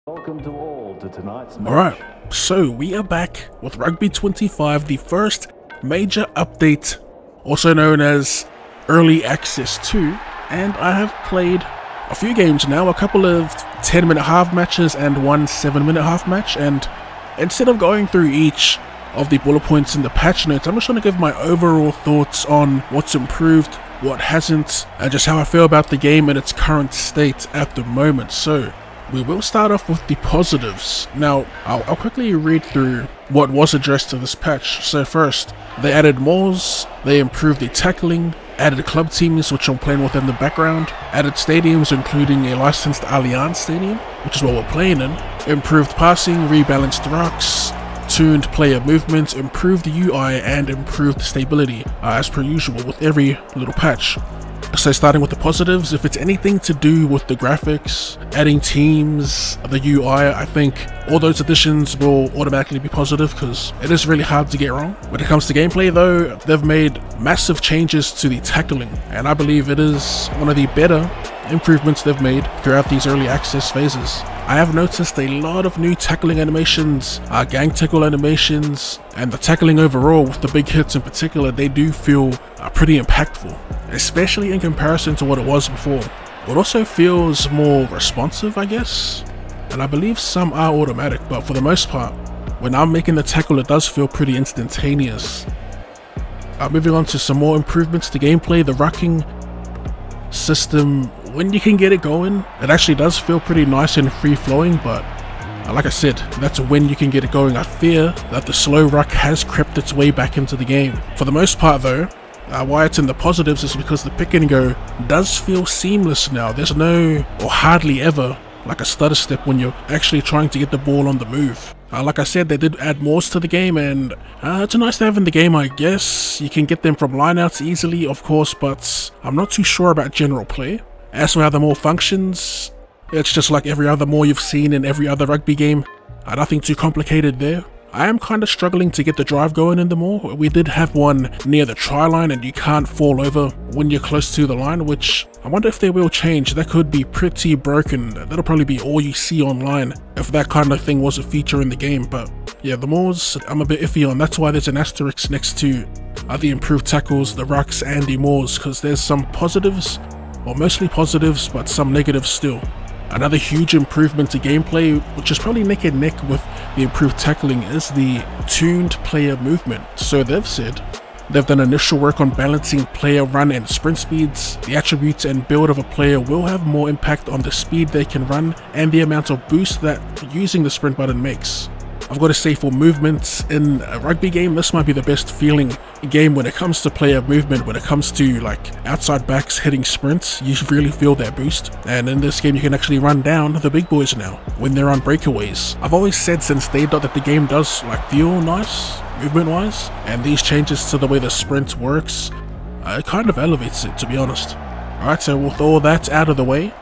Welcome to all to tonight's match. Alright, so we are back with Rugby 25, the first major update, also known as Early Access 2, and I have played a few games now, a couple of 10-minute half matches and one 7-minute half match, and instead of going through each of the bullet points in the patch notes, I'm just going to give my overall thoughts on what's improved, what hasn't, and just how I feel about the game in its current state at the moment. So we will start off with the positives. Now, I'll quickly read through what was addressed to this patch. So first, they added Mauls, they improved the tackling, added club teams, which I'm playing with in the background, added stadiums including a licensed Allianz stadium, which is what we're playing in, improved passing, rebalanced rocks, tuned player movement, improved the UI, and improved stability, as per usual with every little patch. So starting with the positives, if it's anything to do with the graphics, adding teams, the UI, I think all those additions will automatically be positive because it is really hard to get wrong. When it comes to gameplay though, they've made massive changes to the tackling, and I believe it is one of the better improvements they've made throughout these early access phases. I have noticed a lot of new tackling animations, gang tackle animations, and the tackling overall with the big hits in particular, they do feel pretty impactful, especially in comparison to what it was before. It also feels more responsive, I guess, and I believe some are automatic, but for the most part, when I'm making the tackle, it does feel pretty instantaneous. Moving on to some more improvements to gameplay, the rucking system, when you can get it going, it actually does feel pretty nice and free-flowing, but like I said, that's when you can get it going. I fear that the slow ruck has crept its way back into the game. For the most part though, why it's in the positives is because the pick and go does feel seamless now. There's no, or hardly ever, like a stutter step when you're actually trying to get the ball on the move. Like I said, they did add Mauls to the game, and it's nice to have in the game, I guess. You can get them from lineouts easily, of course, but I'm not too sure about general play. As for how the maul functions, it's just like every other maul you've seen in every other rugby game. Nothing too complicated there. I am kind of struggling to get the drive going in the maul. We did have one near the try line and you can't fall over when you're close to the line, which I wonder if they will change. That could be pretty broken. That'll probably be all you see online if that kind of thing was a feature in the game. But yeah, the mauls I'm a bit iffy on. That's why there's an asterisk next to the improved tackles, the rucks, and the mauls, because there's some positives, or mostly positives, but some negatives still. Another huge improvement to gameplay, which is probably neck and neck with the improved tackling, is the tuned player movement. So they've said they've done initial work on balancing player run and sprint speeds. The attributes and build of a player will have more impact on the speed they can run and the amount of boost that using the sprint button makes. I've got to say, for movements in a rugby game, this might be the best feeling game when it comes to player movement. When it comes to like outside backs hitting sprints, you really feel that boost. And in this game, you can actually run down the big boys now when they're on breakaways. I've always said since day dot that the game does like feel nice movement wise, and these changes to the way the sprint works, it kind of elevates it, to be honest. Alright, so with all that out of the way,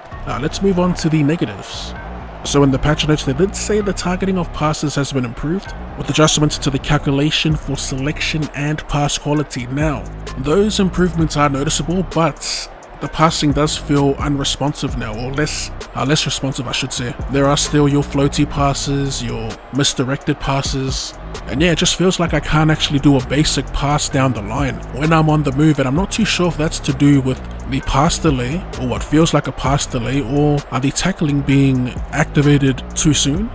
let's move on to the negatives. So in the patch notes, they did say the targeting of passes has been improved, with adjustments to the calculation for selection and pass quality. Now, those improvements are noticeable, but the passing does feel unresponsive now, or less responsive I should say. There are still your floaty passes, your misdirected passes, and yeah, it just feels like I can't actually do a basic pass down the line when I'm on the move, and I'm not too sure if that's to do with the pass delay, or what feels like a pass delay, or are the tackling being activated too soon,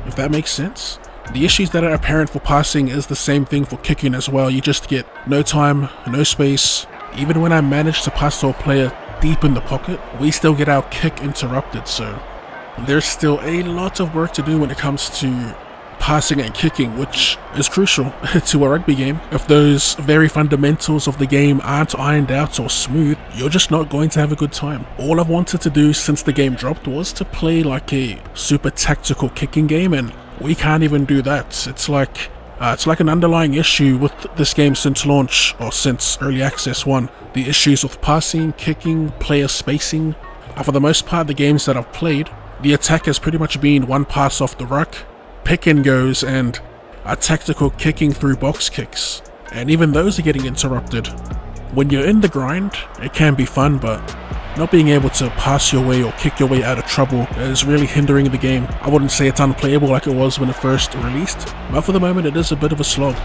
if that makes sense. The issues that are apparent for passing is the same thing for kicking as well. You just get no time, no space. Even when I manage to pass to a player deep in the pocket, we still get our kick interrupted, so there's still a lot of work to do when it comes to passing and kicking, which is crucial to a rugby game. If those very fundamentals of the game aren't ironed out or smooth, you're just not going to have a good time. All I've wanted to do since the game dropped was to play like a super tactical kicking game, and we can't even do that. It's like an underlying issue with this game since launch, or since Early Access 1. The issues with passing, kicking, player spacing. For the most part, the games that I've played, the attack has pretty much been one pass off the ruck, pick and goes, and a tactical kicking through box kicks. And even those are getting interrupted. When you're in the grind, it can be fun, but not being able to pass your way or kick your way out of trouble is really hindering the game. I wouldn't say it's unplayable like it was when it first released, but for the moment it is a bit of a slog.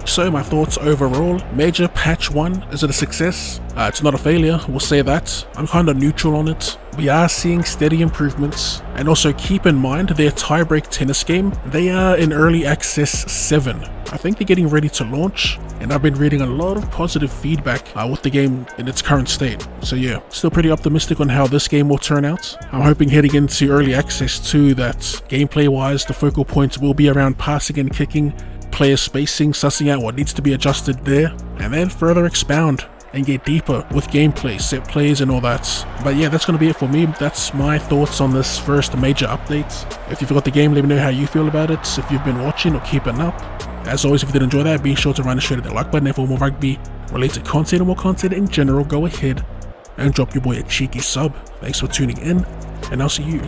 So my thoughts overall: Major Patch 1, is it a success? It's not a failure, we'll say that. I'm kind of neutral on it. We are seeing steady improvements, and also keep in mind their tiebreak tennis game, they are in early access 7. I think they're getting ready to launch, and I've been reading a lot of positive feedback with the game in its current state. So yeah, still pretty optimistic on how this game will turn out. I'm hoping heading into early access 2 that gameplay wise the focal points will be around passing and kicking, player spacing, sussing out what needs to be adjusted there, and then further expound and get deeper with gameplay, set plays and all that. But yeah, that's going to be it for me. That's my thoughts on this first major update. If you've got the game, let me know how you feel about it, if you've been watching or keeping up. As always, if you did enjoy that, be sure to run straight at the like button, and for more rugby related content and more content in general, go ahead and drop your boy a cheeky sub. Thanks for tuning in, and I'll see you